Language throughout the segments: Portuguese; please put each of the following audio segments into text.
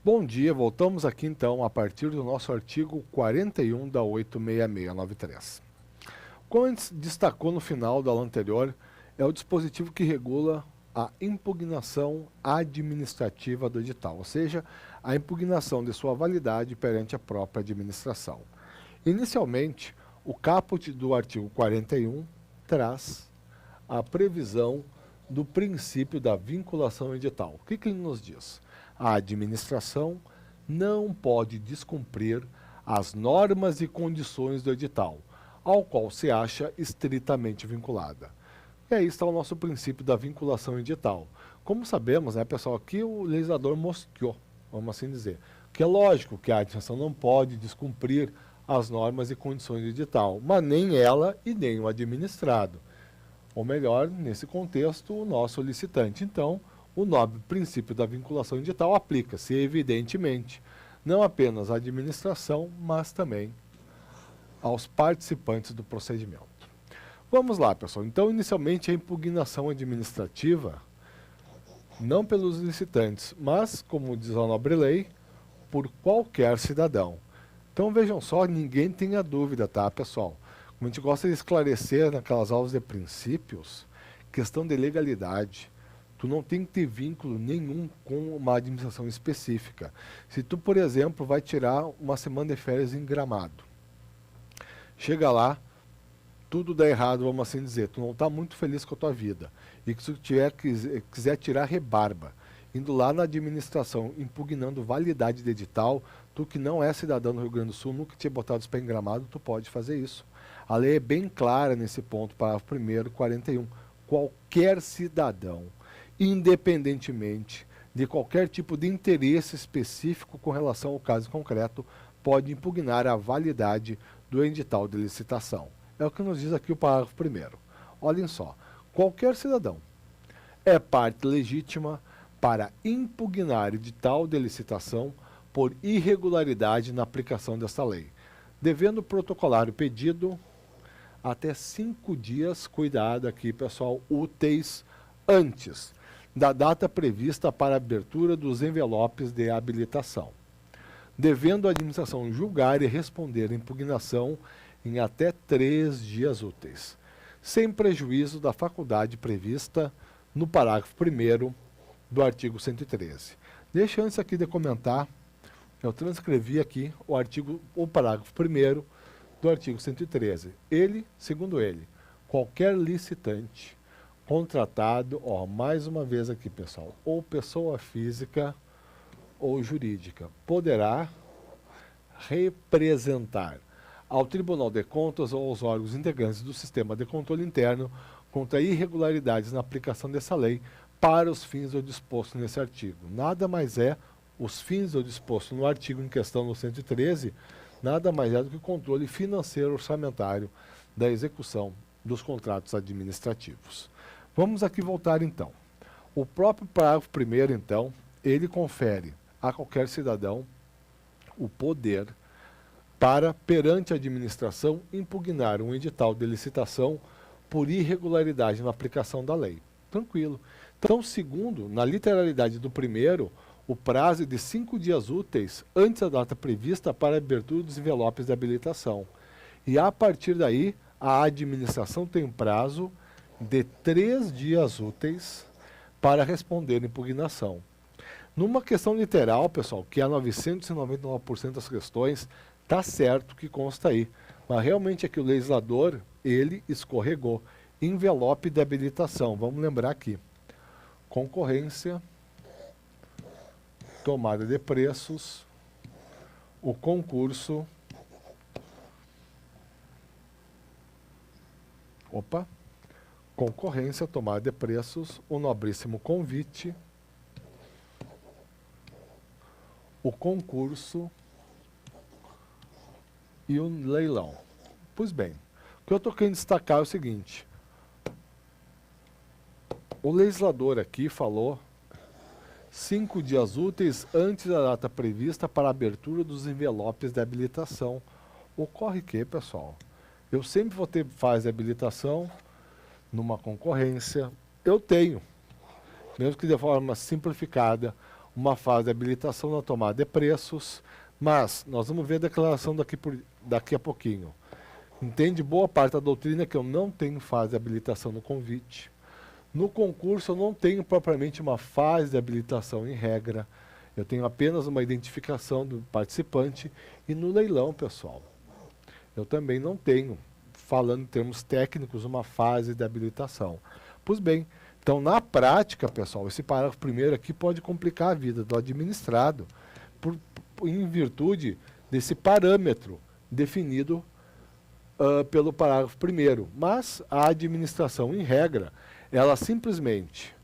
Bom dia, voltamos aqui então a partir do nosso artigo 41 da 86693. Como a gente destacou no final da aula anterior, é o dispositivo que regula a impugnação administrativa do edital, ou seja, a impugnação de sua validade perante a própria administração. Inicialmente, o caput do artigo 41 traz a previsão do princípio da vinculação edital. O que ele nos diz? A administração não pode descumprir as normas e condições do edital, ao qual se acha estritamente vinculada. E aí está o nosso princípio da vinculação edital. Como sabemos, né, pessoal, aqui o legislador mosqueou, vamos assim dizer, que é lógico que a administração não pode descumprir as normas e condições do edital, mas nem ela e nem o administrado. Ou melhor, nesse contexto, o nosso licitante. Então, o nobre princípio da vinculação edital aplica-se, evidentemente, não apenas à administração, mas também aos participantes do procedimento. Vamos lá, pessoal. Então, inicialmente, a impugnação administrativa, não pelos licitantes, mas, como diz a nobre lei, por qualquer cidadão. Então, vejam só, ninguém tenha dúvida, tá, pessoal? Como a gente gosta de esclarecer naquelas aulas de princípios, questão de legalidade. Tu não tem que ter vínculo nenhum com uma administração específica. Se tu, por exemplo, vai tirar uma semana de férias em Gramado, chega lá, tudo dá errado, vamos assim dizer, tu não está muito feliz com a tua vida, e que se tu quiser tirar rebarba, indo lá na administração, impugnando validade de edital, tu que não é cidadão do Rio Grande do Sul, nunca tinha botado os pés em Gramado, tu pode fazer isso. A lei é bem clara nesse ponto, parágrafo 1º, 41. Qualquer cidadão, independentemente de qualquer tipo de interesse específico com relação ao caso concreto, pode impugnar a validade do edital de licitação. É o que nos diz aqui o parágrafo 1º. Olhem só, qualquer cidadão é parte legítima para impugnar edital de licitação por irregularidade na aplicação desta lei, devendo protocolar o pedido até 5 dias, cuidado aqui, pessoal, úteis antes da data prevista para a abertura dos envelopes de habilitação, devendo a administração julgar e responder a impugnação em até 3 dias úteis, sem prejuízo da faculdade prevista no parágrafo 1º do artigo 113. Deixa antes aqui de comentar, eu transcrevi aqui o parágrafo 1º do artigo 113. Ele, segundo ele, qualquer licitante contratado, mais uma vez aqui, pessoal, ou pessoa física ou jurídica, poderá representar ao Tribunal de Contas ou aos órgãos integrantes do sistema de controle interno contra irregularidades na aplicação dessa lei para os fins do disposto nesse artigo. Nada mais é os fins do disposto no artigo em questão no 113, nada mais é do que o controle financeiro orçamentário da execução dos contratos administrativos. Vamos aqui voltar então. O próprio parágrafo 1º, então, ele confere a qualquer cidadão o poder para, perante a administração, impugnar um edital de licitação por irregularidade na aplicação da lei. Tranquilo. Então, segundo, na literalidade do 1º, o prazo é de 5 dias úteis antes da data prevista para a abertura dos envelopes de habilitação. E, a partir daí, a administração tem um prazo de 3 dias úteis para responder a impugnação. Numa questão literal, pessoal, que é 999% das questões, está certo que consta aí. Mas realmente aqui o legislador, ele escorregou. Envelope de habilitação, vamos lembrar aqui. Concorrência, tomada de preços, o concurso, concorrência, tomada de preços, o nobríssimo convite, o concurso e o leilão. Pois bem, o que eu estou querendo destacar é o seguinte. O legislador aqui falou 5 dias úteis antes da data prevista para a abertura dos envelopes de habilitação. Ocorre que, pessoal, eu sempre vou ter fase de habilitação numa concorrência. Eu tenho, mesmo que de forma simplificada, uma fase de habilitação na tomada de preços, mas nós vamos ver a declaração daqui a pouquinho. Entende boa parte da doutrina que eu não tenho fase de habilitação no convite. No concurso eu não tenho propriamente uma fase de habilitação em regra, eu tenho apenas uma identificação do participante, e no leilão, pessoal, eu também não tenho, falando em termos técnicos, uma fase de habilitação. Pois bem, então na prática, pessoal, esse parágrafo primeiro aqui pode complicar a vida do administrado, em virtude desse parâmetro definido pelo parágrafo primeiro. Mas a administração, em regra, ela simplesmente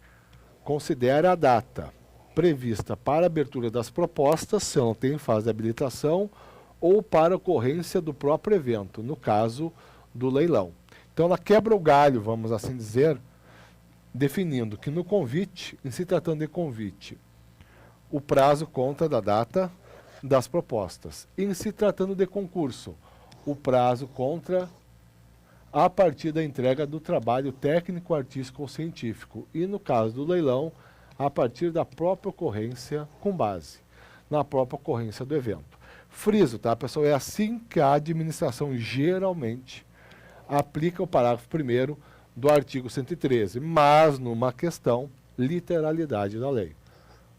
considera a data prevista para a abertura das propostas, se eu não tenho fase de habilitação, ou para ocorrência do próprio evento, no caso do leilão. Então ela quebra o galho, vamos assim dizer, definindo que no convite, em se tratando de convite, o prazo conta da data das propostas. Em se tratando de concurso, o prazo conta a partir da entrega do trabalho técnico, artístico ou científico. E no caso do leilão, a partir da própria ocorrência, com base na própria ocorrência do evento. Friso, tá, pessoal? É assim que a administração geralmente aplica o parágrafo 1º do artigo 113, mas numa questão, literalidade da lei.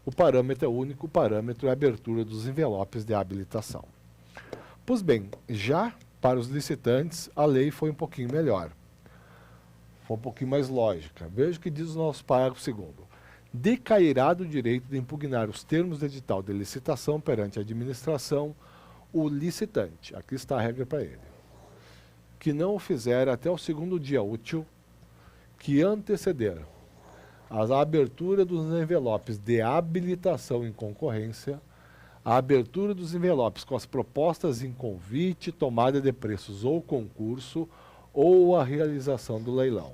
O parâmetro é único, o parâmetro é a abertura dos envelopes de habilitação. Pois bem, já para os licitantes, a lei foi um pouquinho melhor. Foi um pouquinho mais lógica. Veja o que diz o nosso parágrafo 2º. Decairá do direito de impugnar os termos de edital de licitação perante a administração o licitante, aqui está a regra para ele, que não o fizer até o 2º dia útil que anteceder a abertura dos envelopes de habilitação em concorrência, a abertura dos envelopes com as propostas em convite, tomada de preços ou concurso, ou a realização do leilão.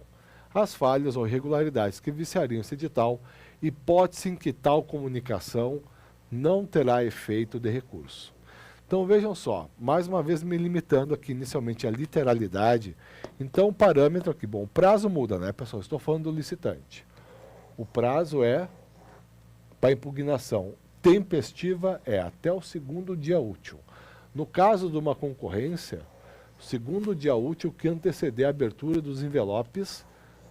As falhas ou irregularidades que viciariam esse edital, hipótese em que tal comunicação não terá efeito de recurso. Então vejam só, mais uma vez me limitando aqui inicialmente à literalidade. Então o parâmetro aqui, bom, o prazo muda, né, pessoal? Estou falando do licitante. O prazo é para impugnação tempestiva é até o 2º dia útil. No caso de uma concorrência, o 2º dia útil que anteceder a abertura dos envelopes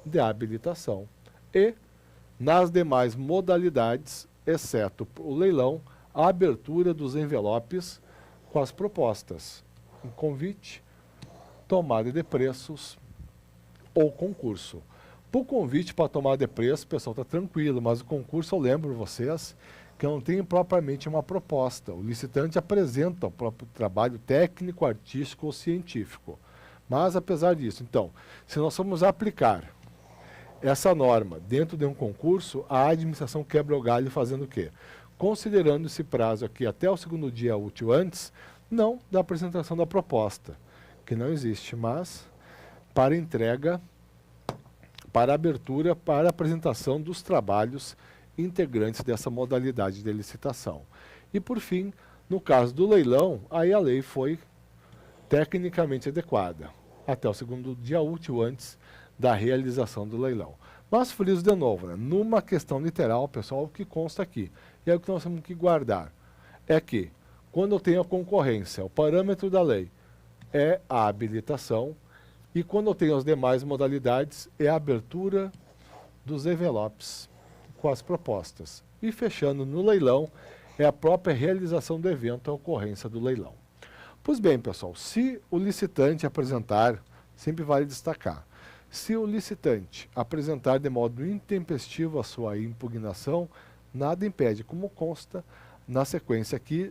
de habilitação. E, nas demais modalidades, exceto o leilão, a abertura dos envelopes com as propostas, um convite, tomada de preços ou concurso. Para o convite para tomada de preço, o pessoal está tranquilo, mas o concurso, eu lembro vocês, que não tem propriamente uma proposta. O licitante apresenta o próprio trabalho técnico, artístico ou científico. Mas, apesar disso, então, se nós formos aplicar essa norma dentro de um concurso, a administração quebra o galho fazendo o quê? Considerando esse prazo aqui até o 2º dia útil antes, não da apresentação da proposta, que não existe, mas para entrega, para abertura, para apresentação dos trabalhos integrantes dessa modalidade de licitação. E, por fim, no caso do leilão, aí a lei foi tecnicamente adequada, até o 2º dia útil antes da realização do leilão. Mas friso de novo, né? Numa questão literal, pessoal, o que consta aqui, e é o que nós temos que guardar, é que, quando eu tenho a concorrência, o parâmetro da lei é a habilitação, e quando eu tenho as demais modalidades, é a abertura dos envelopes com as propostas. E fechando no leilão, é a própria realização do evento, a ocorrência do leilão. Pois bem, pessoal, se o licitante apresentar, sempre vale destacar, se o licitante apresentar de modo intempestivo a sua impugnação, nada impede, como consta na sequência aqui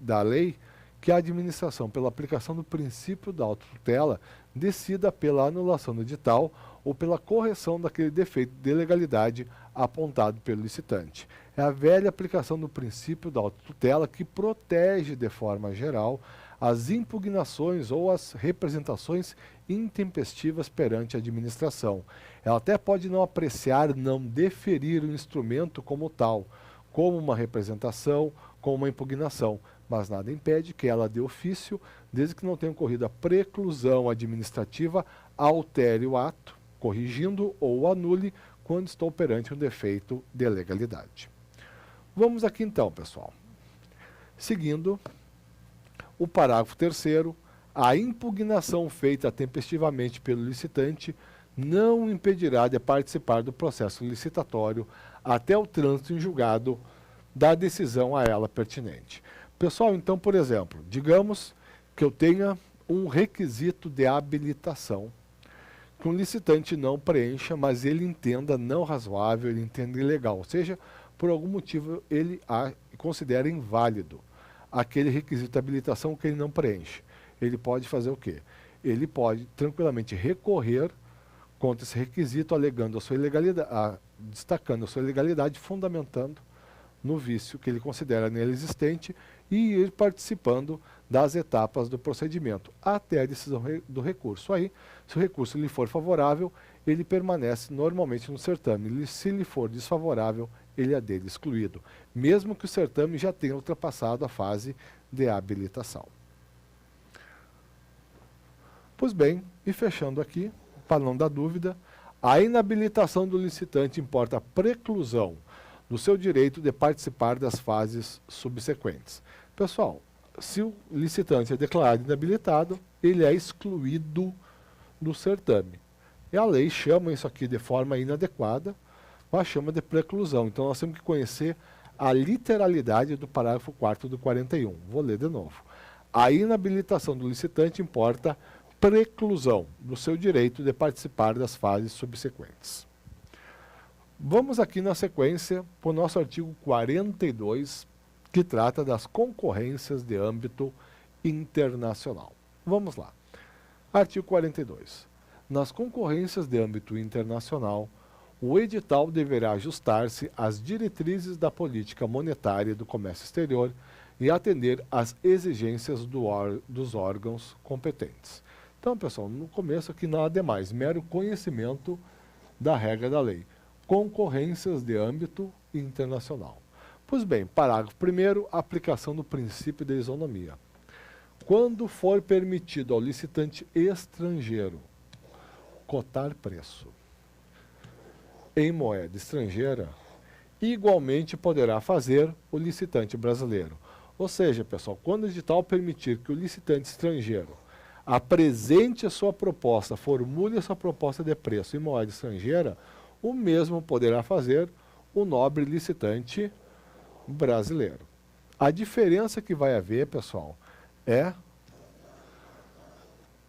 da lei, que a administração, pela aplicação do princípio da autotutela, decida pela anulação do edital ou pela correção daquele defeito de legalidade apontado pelo licitante. É a velha aplicação do princípio da autotutela que protege, de forma geral, as impugnações ou as representações intempestivas perante a administração. Ela até pode não apreciar, não deferir o instrumento como tal, como uma representação, como uma impugnação, mas nada impede que ela dê ofício, desde que não tenha ocorrido a preclusão administrativa, altere o ato, corrigindo ou anule quando estou perante um defeito de legalidade. Vamos aqui então, pessoal. Seguindo o parágrafo 3º, a impugnação feita tempestivamente pelo licitante não impedirá de participar do processo licitatório até o trânsito em julgado da decisão a ela pertinente. Pessoal, então, por exemplo, digamos que eu tenha um requisito de habilitação que um licitante não preencha, mas ele entenda não razoável, ele entenda ilegal, ou seja, por algum motivo ele considera inválido aquele requisito de habilitação que ele não preenche. Ele pode fazer o quê? Ele pode tranquilamente recorrer contra esse requisito, alegando a sua ilegalidade, destacando a sua ilegalidade, fundamentando no vício que ele considera nele existente e ir participando das etapas do procedimento, até a decisão do recurso. Aí, se o recurso lhe for favorável, ele permanece normalmente no certame. Se lhe for desfavorável, ele é dele excluído, mesmo que o certame já tenha ultrapassado a fase de habilitação. Pois bem, e fechando aqui, para não dar dúvida, a inabilitação do licitante importa a preclusão do seu direito de participar das fases subsequentes. Pessoal, se o licitante é declarado inabilitado, ele é excluído do certame. E a lei chama isso aqui de forma inadequada, mas chama de preclusão. Então nós temos que conhecer a literalidade do parágrafo 4º do 41. Vou ler de novo. A inabilitação do licitante importa preclusão do seu direito de participar das fases subsequentes. Vamos aqui na sequência para o nosso artigo 42, que trata das concorrências de âmbito internacional. Vamos lá. Artigo 42. Nas concorrências de âmbito internacional, o edital deverá ajustar-se às diretrizes da política monetária e do comércio exterior e atender às exigências dos órgãos competentes. Então, pessoal, no começo aqui nada demais, mero conhecimento da regra da lei. Concorrências de âmbito internacional. Pois bem, parágrafo 1º, aplicação do princípio da isonomia. Quando for permitido ao licitante estrangeiro cotar preço em moeda estrangeira, igualmente poderá fazer o licitante brasileiro. Ou seja, pessoal, quando o edital permitir que o licitante estrangeiro apresente a sua proposta, formule a sua proposta de preço em moeda estrangeira, o mesmo poderá fazer o nobre licitante brasileiro. A diferença que vai haver, pessoal, é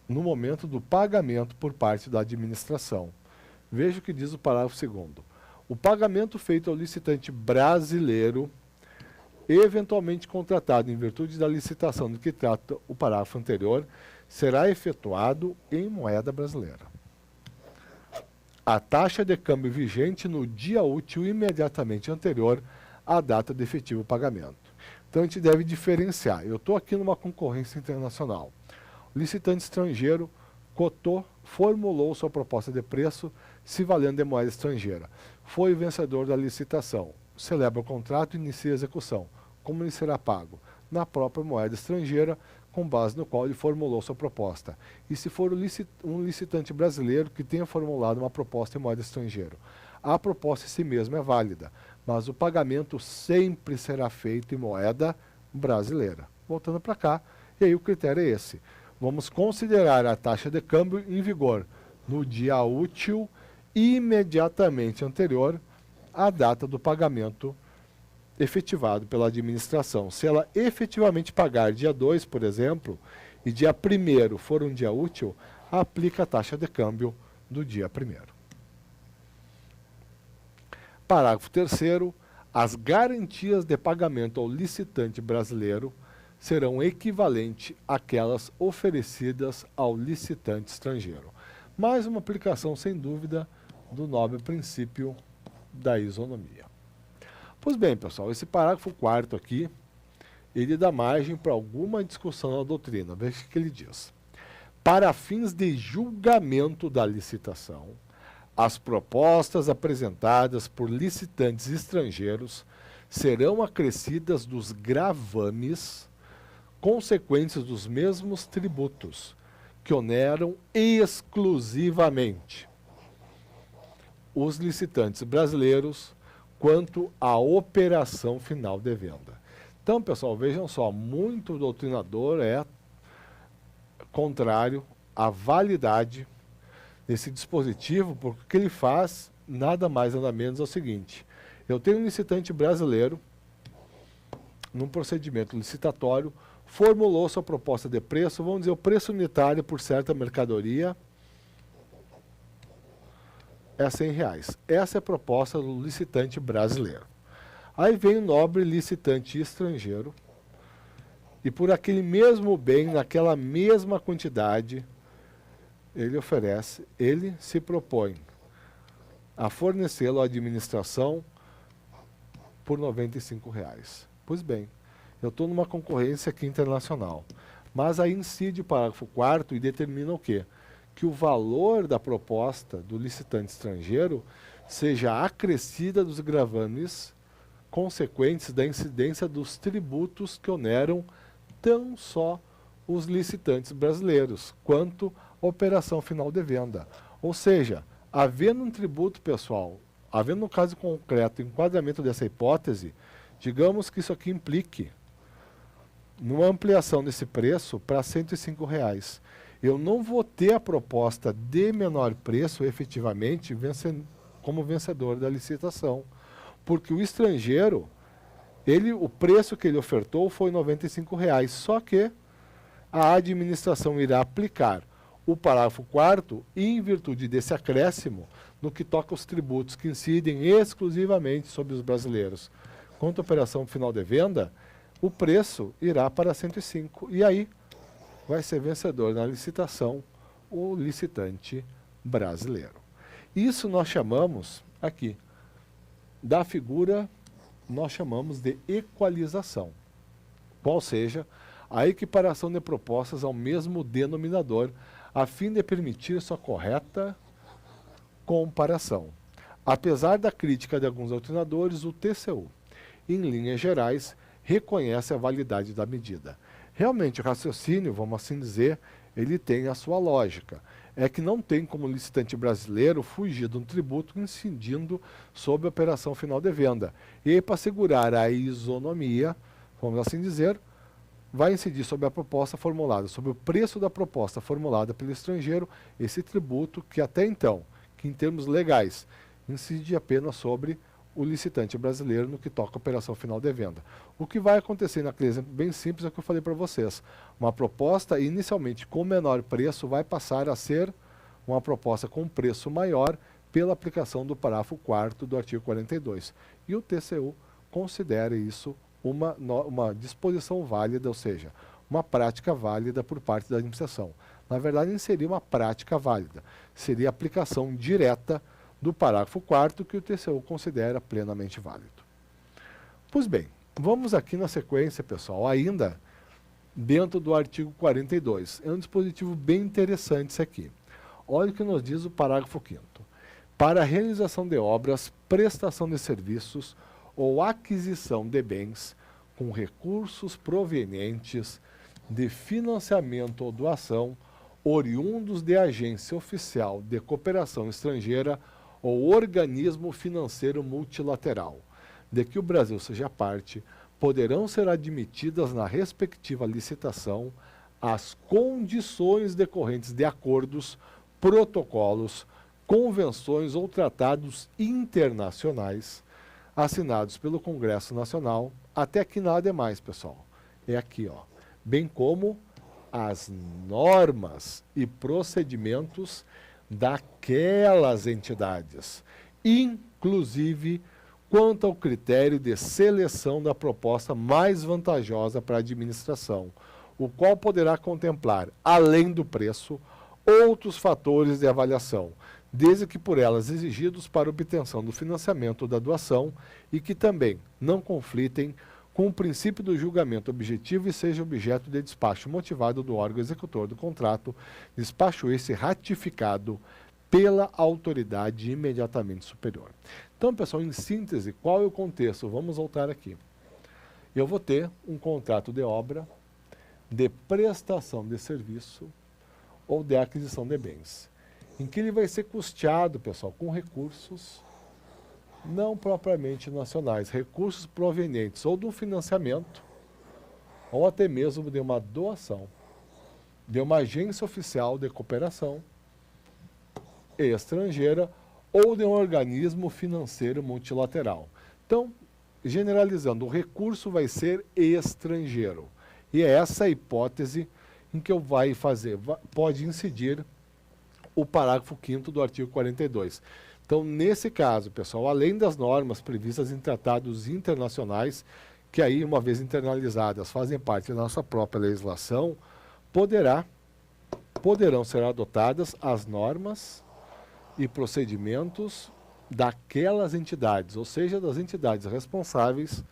no momento do pagamento por parte da administração. Veja o que diz o parágrafo 2º. O pagamento feito ao licitante brasileiro, eventualmente contratado em virtude da licitação do que trata o parágrafo anterior, será efetuado em moeda brasileira. A taxa de câmbio vigente no dia útil imediatamente anterior à data de efetivo pagamento. Então a gente deve diferenciar. Eu estou aqui numa concorrência internacional. O licitante estrangeiro cotou, formulou sua proposta de preço se valendo de moeda estrangeira. Foi o vencedor da licitação. Celebra o contrato e inicia a execução. Como ele será pago? Na própria moeda estrangeira, com base no qual ele formulou sua proposta. E se for um licitante brasileiro que tenha formulado uma proposta em moeda estrangeira, a proposta em si mesma é válida, mas o pagamento sempre será feito em moeda brasileira. Voltando para cá, e aí o critério é esse. Vamos considerar a taxa de câmbio em vigor no dia útil imediatamente anterior à data do pagamento efetivado pela administração. Se ela efetivamente pagar dia 2, por exemplo, e dia 1º for um dia útil, aplica a taxa de câmbio do dia 1º. Parágrafo 3º. As garantias de pagamento ao licitante brasileiro serão equivalentes àquelas oferecidas ao licitante estrangeiro. Mais uma aplicação, sem dúvida, do nobre princípio da isonomia. Pois bem, pessoal, esse parágrafo 4º aqui, ele dá margem para alguma discussão na doutrina. Veja o que ele diz. Para fins de julgamento da licitação, as propostas apresentadas por licitantes estrangeiros serão acrescidas dos gravames consequentes dos mesmos tributos, que oneram exclusivamente os licitantes brasileiros, quanto à operação final de venda. Então, pessoal, vejam só, muito doutrinador é contrário à validade desse dispositivo, porque o que ele faz, nada mais nada menos, é o seguinte: eu tenho um licitante brasileiro, num procedimento licitatório, formulou sua proposta de preço, vamos dizer, o preço unitário por certa mercadoria é R$100. Essa é a proposta do licitante brasileiro. Aí vem o nobre licitante estrangeiro e por aquele mesmo bem, naquela mesma quantidade, ele se propõe a fornecê-lo à administração por R$95. Pois bem, eu estou numa concorrência aqui internacional, mas aí incide o parágrafo 4º e determina o quê? Que o valor da proposta do licitante estrangeiro seja acrescida dos gravames consequentes da incidência dos tributos que oneram tão só os licitantes brasileiros, quanto a operação final de venda. Ou seja, havendo um tributo, pessoal, havendo no caso concreto enquadramento dessa hipótese, digamos que isso aqui implique numa ampliação desse preço para R$105. Eu não vou ter a proposta de menor preço efetivamente como vencedor da licitação, porque o estrangeiro, o preço que ele ofertou foi R$95, só que a administração irá aplicar o parágrafo 4º em virtude desse acréscimo no que toca aos tributos que incidem exclusivamente sobre os brasileiros. Quanto à operação final de venda, o preço irá para 105 e aí vai ser vencedor na licitação o licitante brasileiro. Isso nós chamamos aqui da figura, nós chamamos de equalização, qual seja a equiparação de propostas ao mesmo denominador, a fim de permitir sua correta comparação. Apesar da crítica de alguns doutrinadores, o TCU, em linhas gerais, reconhece a validade da medida. Realmente, o raciocínio, vamos assim dizer, ele tem a sua lógica. É que não tem como licitante brasileiro fugir de um tributo incidindo sobre a operação final de venda. E aí, para assegurar a isonomia, vamos assim dizer, vai incidir sobre a proposta formulada, sobre o preço da proposta formulada pelo estrangeiro, esse tributo que até então, que em termos legais, incide apenas sobre o licitante brasileiro no que toca a operação final de venda. O que vai acontecer naquele exemplo bem simples é o que eu falei para vocês. Uma proposta inicialmente com menor preço vai passar a ser uma proposta com preço maior pela aplicação do parágrafo 4º do artigo 42. E o TCU considera isso uma disposição válida, ou seja, uma prática válida por parte da administração. Na verdade, não seria uma prática válida, seria a aplicação direta do parágrafo 4º que o TCU considera plenamente válido. Pois bem, vamos aqui na sequência, pessoal, ainda dentro do artigo 42. É um dispositivo bem interessante isso aqui. Olha o que nos diz o parágrafo 5º. Para a realização de obras, prestação de serviços ou aquisição de bens com recursos provenientes de financiamento ou doação oriundos de agência oficial de cooperação estrangeira ou organismo financeiro multilateral, de que o Brasil seja parte, poderão ser admitidas na respectiva licitação as condições decorrentes de acordos, protocolos, convenções ou tratados internacionais assinados pelo Congresso Nacional, até aqui nada é mais, pessoal. É aqui, ó. Bem como as normas e procedimentos daquelas entidades, inclusive quanto ao critério de seleção da proposta mais vantajosa para a administração, o qual poderá contemplar, além do preço, outros fatores de avaliação, desde que por elas exigidos para obtenção do financiamento ou da doação e que também não conflitem com o princípio do julgamento objetivo e seja objeto de despacho motivado do órgão executor do contrato, despacho esse ratificado pela autoridade imediatamente superior. Então, pessoal, em síntese, qual é o contexto? Vamos voltar aqui. Eu vou ter um contrato de obra, de prestação de serviço ou de aquisição de bens, em que ele vai ser custeado, pessoal, com recursos não propriamente nacionais, recursos provenientes ou do financiamento, ou até mesmo de uma doação, de uma agência oficial de cooperação estrangeira ou de um organismo financeiro multilateral. Então, generalizando, o recurso vai ser estrangeiro. E é essa a hipótese em que eu vai fazer, pode incidir o parágrafo 5º do artigo 42. Então, nesse caso, pessoal, além das normas previstas em tratados internacionais, que aí, uma vez internalizadas, fazem parte da nossa própria legislação, poderão ser adotadas as normas e procedimentos daquelas entidades, ou seja, das entidades responsáveis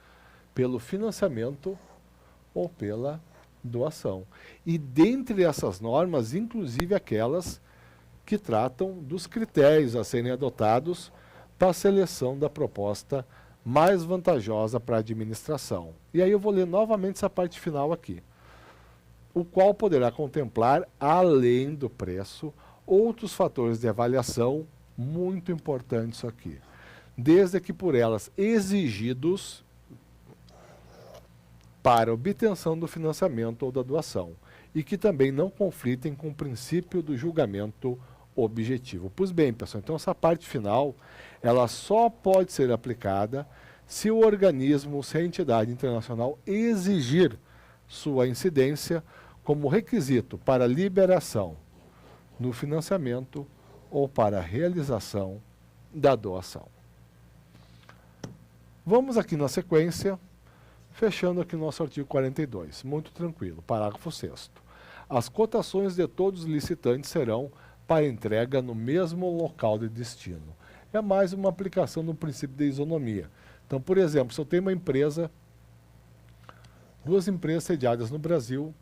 pelo financiamento ou pela doação. E dentre essas normas, inclusive aquelas que tratam dos critérios a serem adotados para a seleção da proposta mais vantajosa para a administração. E aí eu vou ler novamente essa parte final aqui. O qual poderá contemplar, além do preço, outros fatores de avaliação, muito importantes aqui, desde que por elas exigidos para obtenção do financiamento ou da doação, e que também não conflitem com o princípio do julgamento objetivo. Pois bem, pessoal, então essa parte final, ela só pode ser aplicada se o organismo, se a entidade internacional exigir sua incidência como requisito para liberação no financiamento ou para a realização da doação. Vamos aqui na sequência, fechando aqui nosso artigo 42, muito tranquilo, parágrafo 6º. As cotações de todos os licitantes serão para entrega no mesmo local de destino. É mais uma aplicação do princípio de isonomia. Então, por exemplo, se eu tenho uma empresa, duas empresas sediadas no Brasil,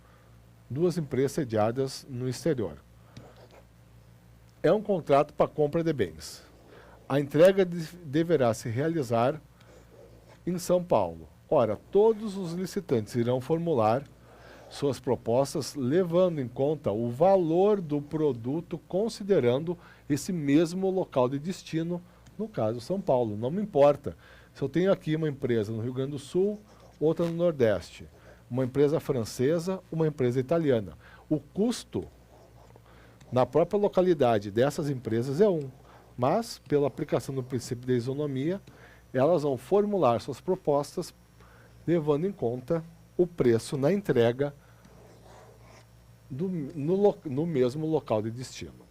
duas empresas sediadas no exterior. É um contrato para compra de bens. A entrega deverá se realizar em São Paulo. Ora, todos os licitantes irão formular suas propostas levando em conta o valor do produto, considerando esse mesmo local de destino, no caso São Paulo. Não me importa se eu tenho aqui uma empresa no Rio Grande do Sul, outra no Nordeste, uma empresa francesa, uma empresa italiana. O custo na própria localidade dessas empresas é um, mas, pela aplicação do princípio da isonomia, elas vão formular suas propostas levando em conta o preço na entrega no mesmo local de destino.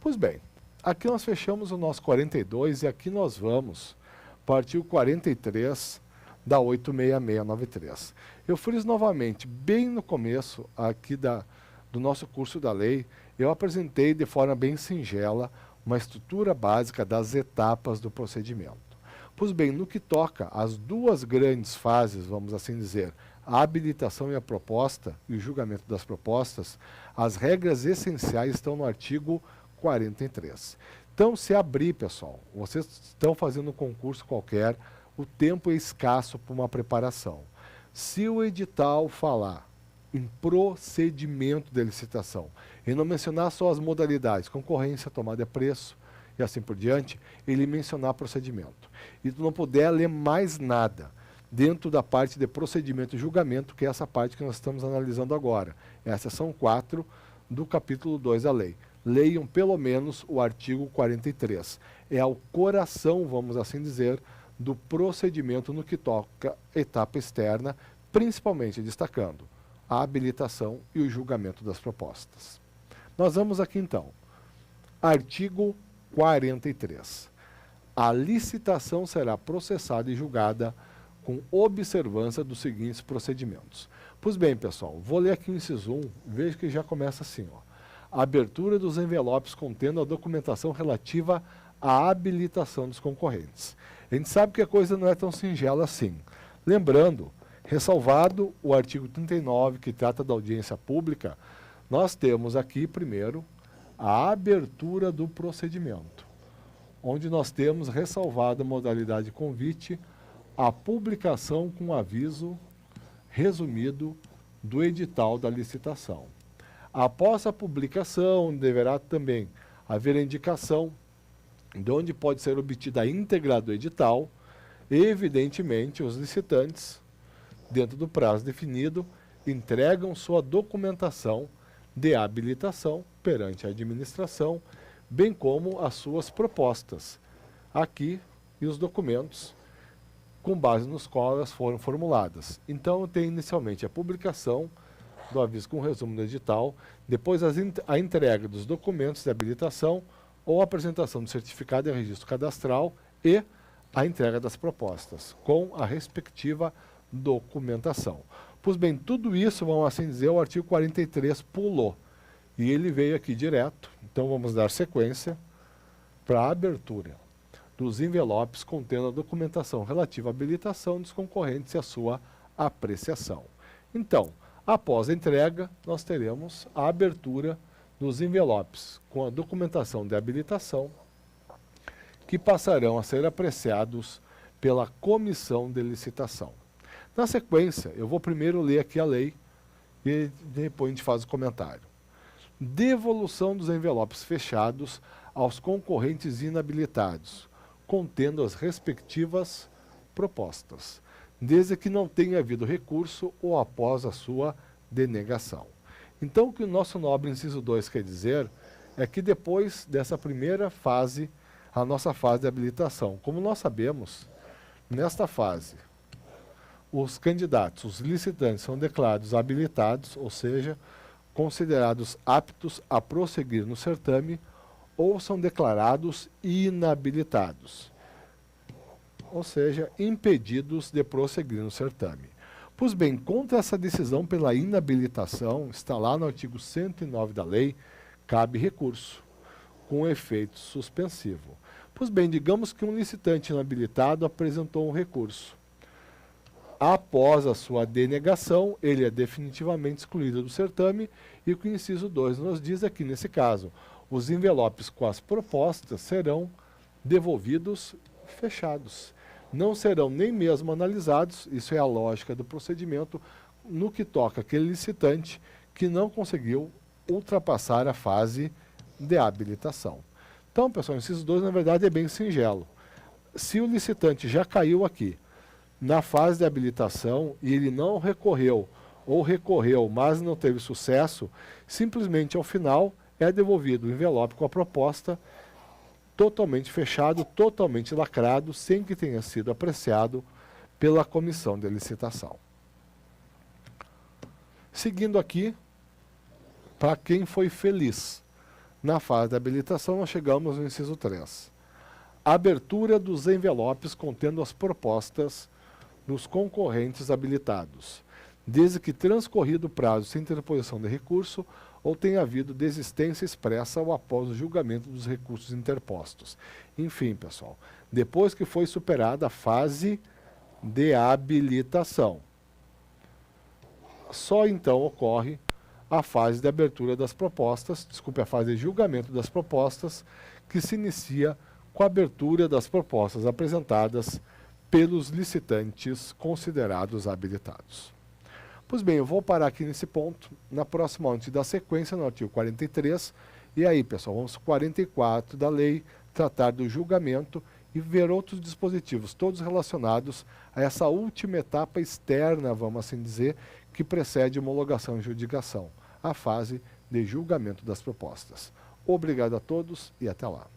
Pois bem, aqui nós fechamos o nosso 42 e aqui nós vamos para o artigo 43 da 86693. Eu friso novamente, bem no começo aqui do nosso curso da lei, eu apresentei de forma bem singela uma estrutura básica das etapas do procedimento. Pois bem, no que toca às duas grandes fases, vamos assim dizer, a habilitação e a proposta e o julgamento das propostas, as regras essenciais estão no artigo 43. Então, se abrir, pessoal, vocês estão fazendo um concurso qualquer, o tempo é escasso para uma preparação. Se o edital falar em procedimento de licitação e não mencionar só as modalidades, concorrência, tomada de preço e assim por diante, ele mencionar procedimento. E tu não puder ler mais nada dentro da parte de procedimento e julgamento, que é essa parte que nós estamos analisando agora. É a seção 4 do capítulo 2 da lei. Leiam pelo menos o artigo 43. É o coração, vamos assim dizer, do procedimento no que toca etapa externa, principalmente destacando a habilitação e o julgamento das propostas. Nós vamos aqui então, artigo 43. A licitação será processada e julgada com observância dos seguintes procedimentos. Pois bem, pessoal, vou ler aqui o inciso 1, veja que já começa assim, ó. A abertura dos envelopes contendo a documentação relativa à habilitação dos concorrentes. A gente sabe que a coisa não é tão singela assim. Lembrando, ressalvado o artigo 39, que trata da audiência pública, nós temos aqui, primeiro, a abertura do procedimento, onde nós temos ressalvado a modalidade de convite, a publicação com aviso resumido do edital da licitação. Após a publicação, deverá também haver a indicação de onde pode ser obtida a íntegra do edital. Evidentemente, os licitantes, dentro do prazo definido, entregam sua documentação de habilitação perante a administração, bem como as suas propostas, aqui, e os documentos com base nos quais elas foram formuladas. Então, tem inicialmente a publicação do aviso com resumo do edital, depois a entrega dos documentos de habilitação ou a apresentação do certificado de registro cadastral e a entrega das propostas, com a respectiva documentação. Pois bem, tudo isso, vamos assim dizer, o artigo 43 pulou. E ele veio aqui direto, então vamos dar sequência para a abertura dos envelopes contendo a documentação relativa à habilitação dos concorrentes e a sua apreciação. Então, após a entrega, nós teremos a abertura dos envelopes com a documentação de habilitação, que passarão a ser apreciados pela comissão de licitação. Na sequência, eu vou primeiro ler aqui a lei e depois a gente faz o comentário. Devolução dos envelopes fechados aos concorrentes inabilitados, contendo as respectivas propostas, desde que não tenha havido recurso ou após a sua denegação. Então, o que o nosso nobre inciso 2 quer dizer é que depois dessa primeira fase, a nossa fase de habilitação, como nós sabemos, nesta fase, os candidatos, os licitantes são declarados habilitados, ou seja, considerados aptos a prosseguir no certame, ou são declarados inabilitados, ou seja, impedidos de prosseguir no certame. Pois bem, contra essa decisão pela inabilitação, está lá no artigo 109 da lei, cabe recurso, com efeito suspensivo. Pois bem, digamos que um licitante inabilitado apresentou um recurso. Após a sua denegação, ele é definitivamente excluído do certame, e o que o inciso 2 nos diz é que, nesse caso, os envelopes com as propostas serão devolvidos fechados. Não serão nem mesmo analisados, isso é a lógica do procedimento, no que toca aquele licitante que não conseguiu ultrapassar a fase de habilitação. Então, pessoal, o inciso 2, na verdade, é bem singelo. Se o licitante já caiu aqui, na fase de habilitação, e ele não recorreu, ou recorreu, mas não teve sucesso, simplesmente ao final é devolvido o envelope com a proposta totalmente fechado, totalmente lacrado, sem que tenha sido apreciado pela comissão de licitação. Seguindo aqui, para quem foi feliz na fase de habilitação, nós chegamos no inciso 3. Abertura dos envelopes contendo as propostas dos concorrentes habilitados, desde que transcorrido o prazo sem interposição de recurso ou tenha havido desistência expressa ou após o julgamento dos recursos interpostos. Enfim, pessoal, depois que foi superada a fase de habilitação, só então ocorre a fase de abertura das propostas, a fase de julgamento das propostas, que se inicia com a abertura das propostas apresentadas pelos licitantes considerados habilitados. Pois bem, eu vou parar aqui nesse ponto. Na próxima, antes da sequência, no artigo 43. E aí, pessoal, vamos para o 44 da lei, tratar do julgamento e ver outros dispositivos, todos relacionados a essa última etapa externa, vamos assim dizer, que precede homologação e adjudicação, a fase de julgamento das propostas. Obrigado a todos e até lá.